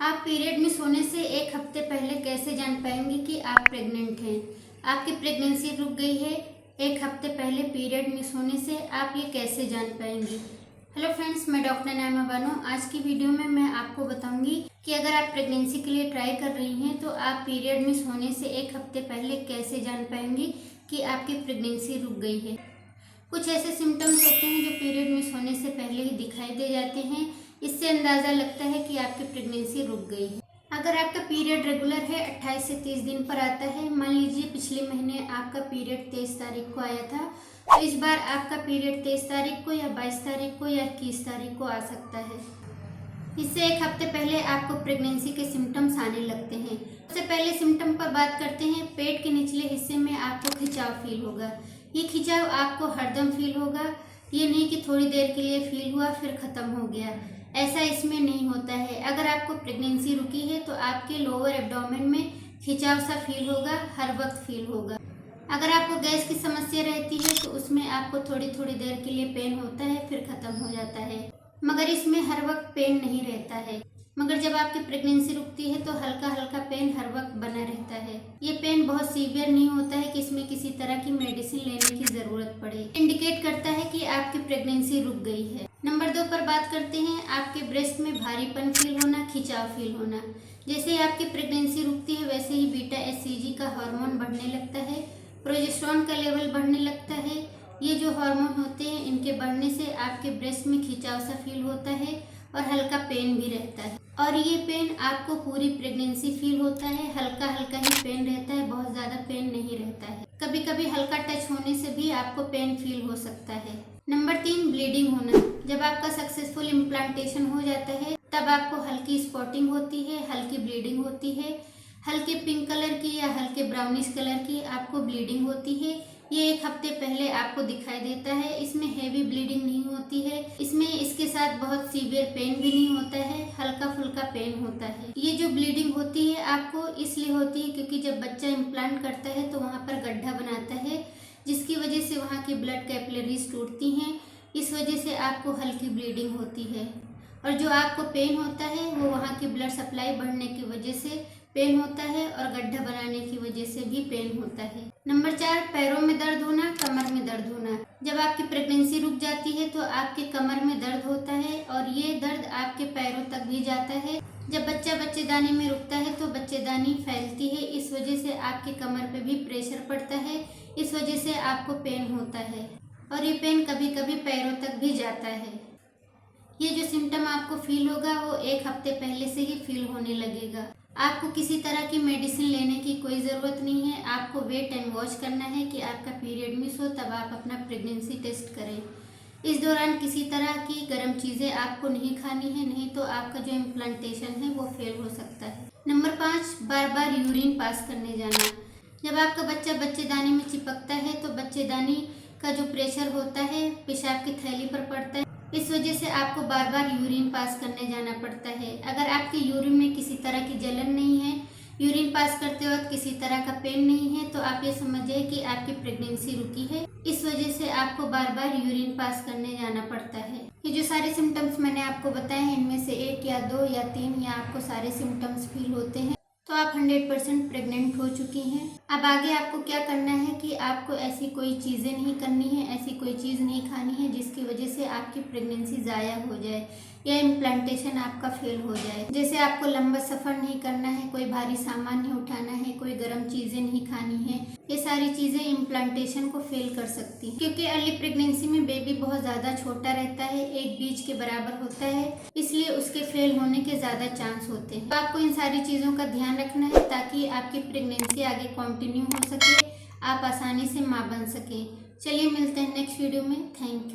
आप period miss होने से एक हफ्ते पहले कैसे जान पाएंगे कि आप प्रेग्नेंट हैं। आपकी प्रेगनेंसी रुक गई है। एक हफ्ते पहले पीरियड मिस होने से आप ये कैसे जान पाएंगे। हेलो फ्रेंड्स, मैं डॉक्टर नाइमा बानो। आज की वीडियो में मैं आपको बताऊंगी कि अगर आप प्रेगनेंसी के लिए ट्राई कर रही हैं तो आप पीरियड मिस होने से एक हफ्ते पहले कैसे जान पाएंगी कि आपकी प्रेगनेंसी रुक गई है। कुछ ऐसे सिम्टम्स होते हैं जो पीरियड मिस होने से पहले ही दिखाई दे जाते हैं। इससे अंदाज़ा लगता है कि आपकी प्रेगनेंसी रुक गई है। अगर आपका पीरियड रेगुलर है, 28 से 30 दिन पर आता है, मान लीजिए पिछले महीने आपका पीरियड 23 तारीख को आया था, तो इस बार आपका पीरियड 23 तारीख को या 22 तारीख को या 21 तारीख को आ सकता है। इससे एक हफ्ते पहले आपको प्रेगनेंसी के सिम्टम्स आने लगते हैं। सबसे पहले सिम्टम पर बात करते हैं। पेट के निचले हिस्से में आपको खिंचाव फील होगा। ये खिंचाव आपको हरदम फील होगा, ये नहीं कि थोड़ी देर के लिए फील हुआ फिर ख़त्म हो गया। ऐसा इसमें नहीं होता है। अगर आपको प्रेगनेंसी रुकी है तो आपके लोअर एब्डोमेन में खिंचाव सा फील होगा, हर वक्त फील होगा। अगर आपको गैस की समस्या रहती है तो उसमें आपको थोड़ी थोड़ी देर के लिए पेन होता है, फिर ख़त्म हो जाता है, मगर इसमें हर वक्त पेन नहीं रहता है। मगर जब आपकी प्रेगनेंसी रुकती है तो हल्का हल्का पेन हर वक्त बना रहता है। ये पेन बहुत सीवियर नहीं होता है कि इसमें किसी तरह की मेडिसिन लेने की ज़रूरत पड़े। इंडिकेट करता है कि आपकी प्रेगनेंसी रुक गई है। नंबर 2 पर बात करते हैं। आपके ब्रेस्ट में भारीपन फील होना, खिंचाव फील होना। जैसे ही आपकी प्रेगनेंसी रुकती है वैसे ही बीटा एचसीजी का हार्मोन बढ़ने लगता है, प्रोजेस्टेरोन का लेवल बढ़ने लगता है। ये जो हार्मोन होते हैं इनके बढ़ने से आपके ब्रेस्ट में खिंचाव सा फील होता है और हल्का पेन भी रहता है। और ये पेन आपको पूरी प्रेगनेंसी फील होता है। हल्का हल्का ही पेन रहता है, बहुत ज़्यादा पेन नहीं रहता है। कभी कभी हल्का टच होने से भी आपको पेन फील हो सकता है। नंबर 3, ब्लीडिंग होना। जब आपका सक्सेसफुल इम्प्लांटेशन हो जाता है तब आपको हल्की स्पॉटिंग होती है, हल्की ब्लीडिंग होती है। हल्के पिंक कलर की या हल्के ब्राउनिश कलर की आपको ब्लीडिंग होती है। ये एक हफ्ते पहले आपको दिखाई देता है। इसमें हैवी ब्लीडिंग नहीं होती है। इसमें इसके साथ बहुत सीवियर पेन भी नहीं होता है, हल्का फुल्का पेन होता है। ये जो ब्लीडिंग होती है आपको इसलिए होती है क्योंकि जब बच्चा इम्प्लांट करता है तो वहाँ पर गड्ढा बनाता है, जिसकी वजह से वहाँ की ब्लड कैपिलरीज टूटती हैं। इस वजह से आपको हल्की ब्लीडिंग होती है। और जो आपको पेन होता है वो वहाँ की ब्लड सप्लाई बढ़ने की वजह से पेन होता है और गड्ढा बनाने की वजह से भी पेन होता है। नंबर 4, पैरों में दर्द होना, कमर में दर्द होना। जब आपकी प्रेगनेंसी रुक जाती है तो आपके कमर में दर्द होता है और ये दर्द आपके पैरों तक भी जाता है। जब बच्चा बच्चेदानी में रुकता है तो बच्चेदानी फैलती है, इस वजह से आपके कमर पे भी प्रेशर पड़ता है, इस वजह से आपको पेन होता है और ये पेन कभी कभी पैरों तक भी जाता है। ये जो सिम्टम आपको फील होगा वो एक हफ्ते पहले से ही फील होने लगेगा। आपको किसी तरह की मेडिसिन लेने की कोई ज़रूरत नहीं है। आपको वेट एंड वॉच करना है कि आपका पीरियड मिस हो तब आप अपना प्रेगनेंसी टेस्ट करें। इस दौरान किसी तरह की गर्म चीज़ें आपको नहीं खानी है, नहीं तो आपका जो इम्प्लांटेशन है वो फेल हो सकता है। नंबर 5, बार बार यूरिन पास करने जाना। जब आपका बच्चा बच्चेदानी में चिपकता है तो बच्चेदानी का जो प्रेशर होता है पेशाब की थैली पर पड़ता है, इस वजह से आपको बार बार यूरिन पास करने जाना पड़ता है। अगर आपके यूरिन में किसी तरह की जलन नहीं है, यूरिन पास करते वक्त किसी तरह का पेन नहीं है, तो आप ये समझिए कि आपकी प्रेगनेंसी रुकी है। इस वजह से आपको बार बार यूरिन पास करने जाना पड़ता है। ये जो सारे सिम्टम्स मैंने आपको बताए हैं इनमें से 1 या 2 या 3 या आपको सारे सिम्टम्स फील होते हैं तो आप 100% प्रेग्नेंट हो चुकी हैं। अब आगे आपको क्या करना है कि आपको ऐसी कोई चीज़ें नहीं करनी है, ऐसी कोई चीज़ नहीं खानी है जिसकी वजह से आपकी प्रेगनेंसी ज़ाया हो जाए या इम्प्लांटेशन आपका फेल हो जाए। जैसे आपको लंबा सफ़र नहीं करना है, कोई भारी सामान नहीं उठाना है, कोई गर्म चीज़ें नहीं खानी है। ये सारी चीज़ें इम्प्लांटेशन को फेल कर सकती हैं क्योंकि अर्ली प्रेगनेंसी में बेबी बहुत ज़्यादा छोटा रहता है, एक बीज के बराबर होता है, इसलिए उसके फेल होने के ज़्यादा चांस होते हैं। तो आपको इन सारी चीज़ों का ध्यान रखना है ताकि आपकी प्रेगनेंसी आगे कंटिन्यू हो सके, आप आसानी से माँ बन सकें। चलिए मिलते हैं नेक्स्ट वीडियो में। Thank you.